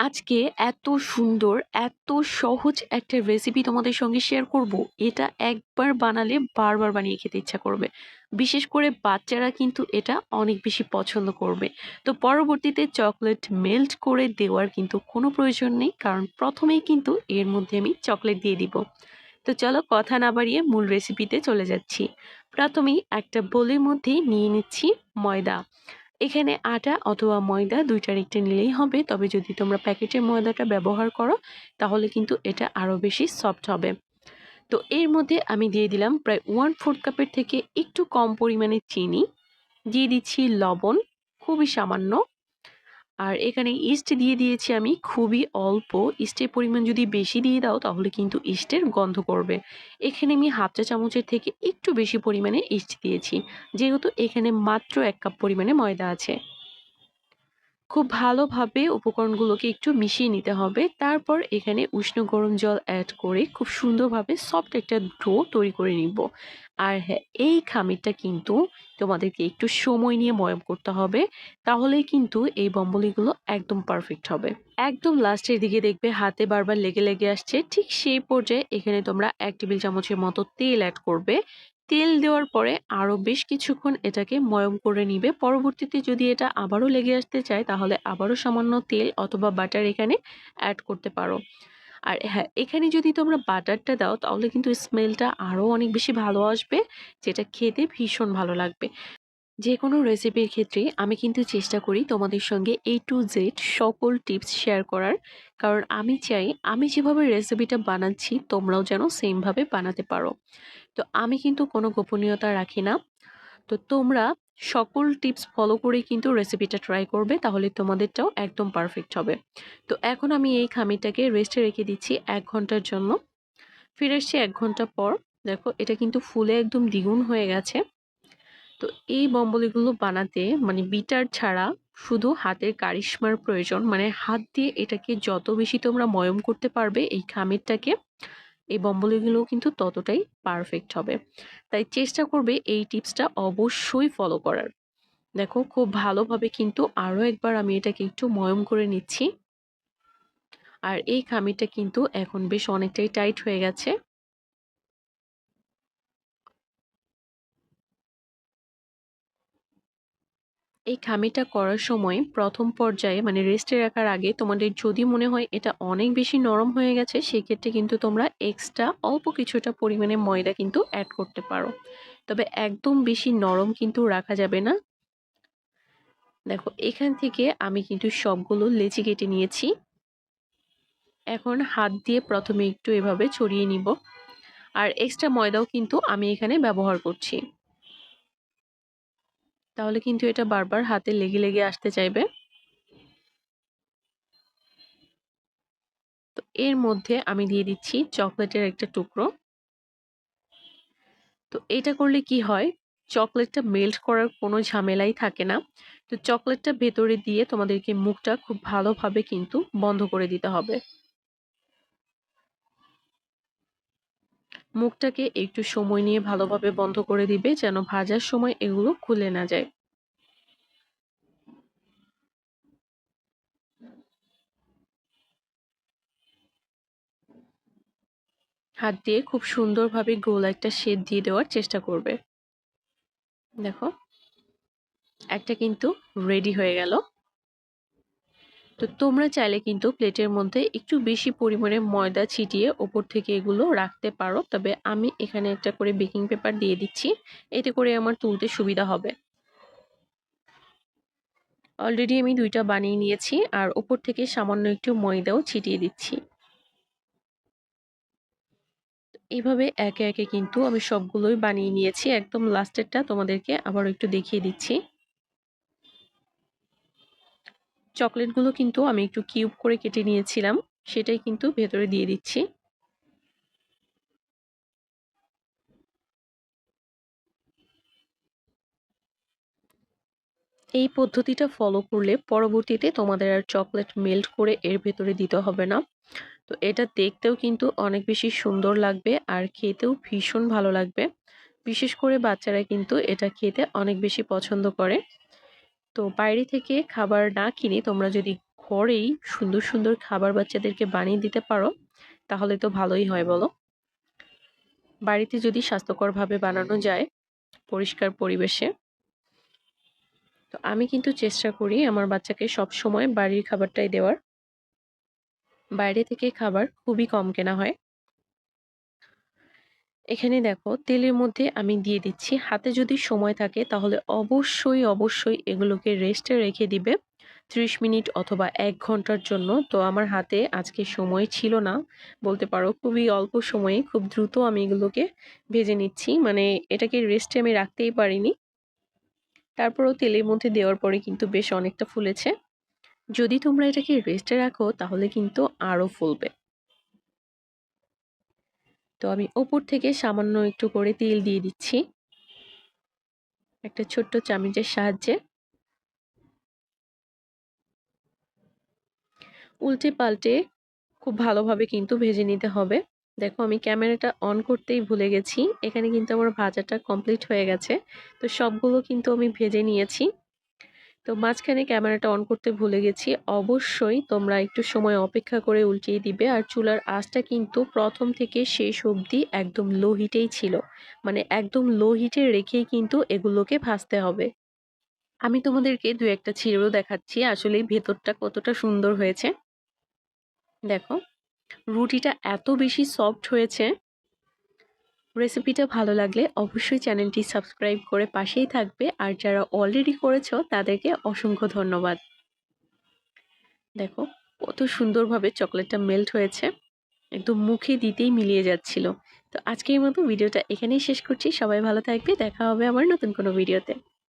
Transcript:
আজকে এত সুন্দর, এত সহজ একটা রেসিপি তোমাদের সঙ্গে শেয়ার করব। এটা একবার বানালে বারবার বানিয়ে খেতে ইচ্ছা করবে। বিশেষ করে বাচ্চারা কিন্তু এটা অনেক বেশি পছন্দ করবে। তো পরবর্তীতে চকোলেট মেল্ট করে দেওয়ার কিন্তু কোনো প্রয়োজন নেই, কারণ প্রথমেই কিন্তু এর মধ্যে আমি চকোলেট দিয়ে দিব। তো চলো কথা না বাড়িয়ে মূল রেসিপিতে চলে যাচ্ছি। প্রথমেই একটা বোলের মধ্যে নিয়ে নিচ্ছি ময়দা। এখানে আটা অথবা ময়দা ২ টার একটা নিলেই হবে। তবে যদি তোমরা প্যাকেটের ময়দাটা ব্যবহার করো তাহলে কিন্তু এটা আরো বেশি সফট হবে। তো এর মধ্যে আমি দিয়ে দিলাম প্রায় 1/4 কাপের থেকে একটু কম পরিমাণে চিনি। দিয়ে দিচ্ছি লবণ, খুবই সামান্য। আর এখানে ইস্ট দিয়ে দিয়েছি আমি খুবই অল্প। ইস্টের পরিমাণ যদি বেশি দিয়ে দাও তাহলে কিন্তু ইস্টের গন্ধ করবে। এখানে আমি হাফ চা চামচের থেকে একটু বেশি পরিমাণে ইস্ট দিয়েছি। যেহেতু এখানে মাত্র ১ কাপ পরিমাণে ময়দা আছে। খুব ভালোভাবে উপকরণগুলোকে একটু মিশিয়ে নিতে হবে। তারপর এখানে উষ্ণ গরম জল অ্যাড করে খুব সুন্দরভাবে সফট একটা ডো তৈরি করে নিব। আর হ্যাঁ, এই খামিরটা কিন্তু তোমাদেরকে একটু সময় নিয়ে ময়াম করতে হবে। তাহলেই কিন্তু এই বম্বলিগুলো একদম পারফেক্ট হবে। একদম লাস্টের দিকে দেখবে হাতে বারবার লেগে আসছে। ঠিক সেই পর্যায়ে এখানে তোমরা ১ টেবিল চামচের মতো তেল অ্যাড করবে। তেল দেওয়ার পরে আরো বেশ কিছুক্ষণ এটাকে ময়ম করে নিবে। পরবর্তীতে যদি এটা আবারও লেগে আসতে চায় তাহলে আবারও সামান্য তেল অথবা বাটার এখানে অ্যাড করতে পারো। আর হ্যাঁ, এখানে যদি তোমরা বাটারটা দাও তাহলে কিন্তু স্মেলটা আরো অনেক বেশি ভালো আসবে, যেটা খেতে ভীষণ ভালো লাগবে। যেকোনো রেসিপির ক্ষেত্রে আমি কিন্তু চেষ্টা করি তোমাদের সঙ্গে A to Z সকল টিপস শেয়ার করার। কারণ আমি চাই আমি যেভাবে রেসিপিটা বানাচ্ছি তোমরাও যেন সেম ভাবে বানাতে পারো। তো আমি কিন্তু কোনো গোপনীয়তা রাখি না। তো তোমরা সকল টিপস ফলো করেই কিন্তু রেসিপিটা ট্রাই করবে, তাহলে তোমাদেরটাও একদম পারফেক্ট হবে। তো এখন আমি এই খামিরটাকে রেস্টে রেখে দিচ্ছি ১ ঘন্টার জন্য। ফিরে এসছি ১ ঘন্টা পর। দেখো এটা কিন্তু ফুলে একদম দ্বিগুণ হয়ে গেছে। তো এই বম্বলিগুলো বানাতে মানে বিটার ছাড়া শুধু হাতের কারিশমার প্রয়োজন। মানে হাত দিয়ে এটাকে যত বেশি তোমরা ময়ম করতে পারবে এই খামিরটাকে, এই বম্বলিগুলো কিন্তু ততটাই পারফেক্ট হবে। তাই চেষ্টা করবে এই টিপসটা অবশ্যই ফলো করার। দেখো খুব ভালোভাবে কিন্তু আরো একবার আমি এটাকে একটু ময়ম করে নিচ্ছি। আর এই খামিরটা কিন্তু এখন বেশ অনেকটাই টাইট হয়ে গেছে। এই খামিরটা করার সময় প্রথম পর্যায়ে মানে রেস্টে রাখার আগে তোমাদের যদি মনে হয় এটা অনেক বেশি নরম হয়ে গেছে, সেক্ষেত্রে কিন্তু তোমরা এক্সট্রা অল্প কিছুটা পরিমাণে ময়দা কিন্তু অ্যাড করতে পারো। তবে একদম বেশি নরম কিন্তু রাখা যাবে না। দেখো এখান থেকে আমি কিন্তু সবগুলো লেচি কেটে নিয়েছি। এখন হাত দিয়ে প্রথমে একটু এভাবে ছড়িয়ে নিব। আর এক্সট্রা ময়দাও কিন্তু আমি এখানে ব্যবহার করছি। তাহলে কিন্তু এটা বারবার হাতে লেগে আসতে চাইবে। তো এর মধ্যে আমি দিয়ে দিচ্ছি চকলেটের একটা টুকরো। তো এটা করলে কি হয়, চকলেটটা মেল্ট করার কোনো ঝামেলাই থাকে না। তো চকলেটটা ভেতরে দিয়ে তোমাদেরকে মুখটা খুব ভালোভাবে কিন্তু বন্ধ করে দিতে হবে। মুখটাকে একটু সময় নিয়ে ভালোভাবে বন্ধ করে দিবে যেন ভাজার সময় এগুলো খুলে না যায়। হাত দিয়ে খুব সুন্দরভাবে গোল একটা শেপ দিয়ে দেওয়ার চেষ্টা করবে। দেখো একটা কিন্তু রেডি হয়ে গেল। তো তোমরা চাইলে কিন্তু প্লেটের মধ্যে একটু বেশি পরিমাণে ময়দা ছিটিয়ে ওপর থেকে এগুলো রাখতে পারো। তবে আমি এখানে একটা করে বেকিং পেপার দিয়ে দিচ্ছি, এতে করে আমার তুলতে সুবিধা হবে। অলরেডি আমি ২টা বানিয়ে নিয়েছি আর ওপর থেকে সামান্য একটু ময়দাও ছিটিয়ে দিচ্ছি। এইভাবে একে একে কিন্তু আমি সবগুলোই বানিয়ে নিয়েছি। একদম লাস্টেরটা তোমাদেরকে আবার একটু দেখিয়ে দিচ্ছি। চকলেটগুলো কিন্তু আমি একটু কিউব করে কেটে নিয়েছিলাম, সেটাই কিন্তু ভেতরে দিয়ে দিচ্ছি। এই পদ্ধতিটা ফলো করলে পরবর্তীতে তোমাদের আর চকলেট মেল্ট করে এর ভেতরে দিতে হবে না। তো এটা দেখতেও কিন্তু অনেক বেশি সুন্দর লাগবে আর খেতেও ভীষণ ভালো লাগবে। বিশেষ করে বাচ্চারা কিন্তু এটা খেতে অনেক বেশি পছন্দ করে। তো বাইরে থেকে খাবার না কিনে তোমরা যদি ঘরেই সুন্দর সুন্দর খাবার বাচ্চাদেরকে বানিয়ে দিতে পারো তাহলে তো ভালোই হয় বলো। বাড়িতে যদি স্বাস্থ্যকরভাবে বানানো যায় পরিষ্কার পরিবেশে, তো আমি কিন্তু চেষ্টা করি আমার বাচ্চাকে সব সময় বাড়ির খাবারটাই দেওয়ার। বাইরে থেকে খাবার খুবই কম কেনা হয়। এখানে দেখো তেলের মধ্যে আমি দিয়ে দিচ্ছি, হাতে যদি সময় থাকে তাহলে অবশ্যই এগুলোকে রেস্টে রেখে দিবে 30 মিনিট অথবা 1 ঘন্টার জন্য। তো আমার হাতে আজকে সময় ছিল না বলতে পারো, খুবই অল্প সময়ে খুব দ্রুত আমি এগুলোকে ভেজে নিচ্ছি, মানে এটাকে রেস্টে আমি রাখতেই পারিনি। তারপরেও তেলের মধ্যে দেওয়ার পরে কিন্তু বেশ অনেকটা ফুলেছে। যদি তোমরা এটাকে রেস্টে রাখো তাহলে কিন্তু আরো ফুলবে। তো আমি উপর থেকে সামান্য একটু করে তেল দিয়ে দিচ্ছি একটা ছোট্ট চামচের সাহায্যে। উল্টে পাল্টে খুব ভালোভাবে কিন্তু ভেজে নিতে হবে। দেখো আমি ক্যামেরাটা অন করতেই ভুলে গেছি, এখানে কিন্তু আমার ভাজাটা কমপ্লিট হয়ে গেছে। তো সবগুলো কিন্তু আমি ভেজে নিয়েছি। তো মাঝখানে ক্যামেরাটা অন করতে ভুলে গেছি, অবশ্যই তোমরা একটু সময় অপেক্ষা করে উল্টিয়ে দিবে। আর চুলার আঁচটা কিন্তু প্রথম থেকে শেষ অবধি একদম লো হিটেই ছিল, মানে একদম লো হিটে রেখেই কিন্তু এগুলোকে ভাজতে হবে। আমি তোমাদেরকে দু একটা ছিঁড়েও দেখাচ্ছি আসলে ভেতরটা কতটা সুন্দর হয়েছে। দেখো রুটিটা এত বেশি সফট হয়েছে। রেসিপিটা ভালো লাগলে অবশ্যই চ্যানেলটি সাবস্ক্রাইব করে পাশেই থাকবে, আর যারা অলরেডি করেছো তাদেরকে অসংখ্য ধন্যবাদ। দেখো কত সুন্দরভাবে চকলেটটা মেল্ট হয়েছে, একদম মুখে দিতেই মিলিয়ে যাচ্ছিল। তো আজকের মতো ভিডিওটা এখানেই শেষ করছি, সবাই ভালো থাকবে, দেখা হবে আবার নতুন কোনো ভিডিওতে।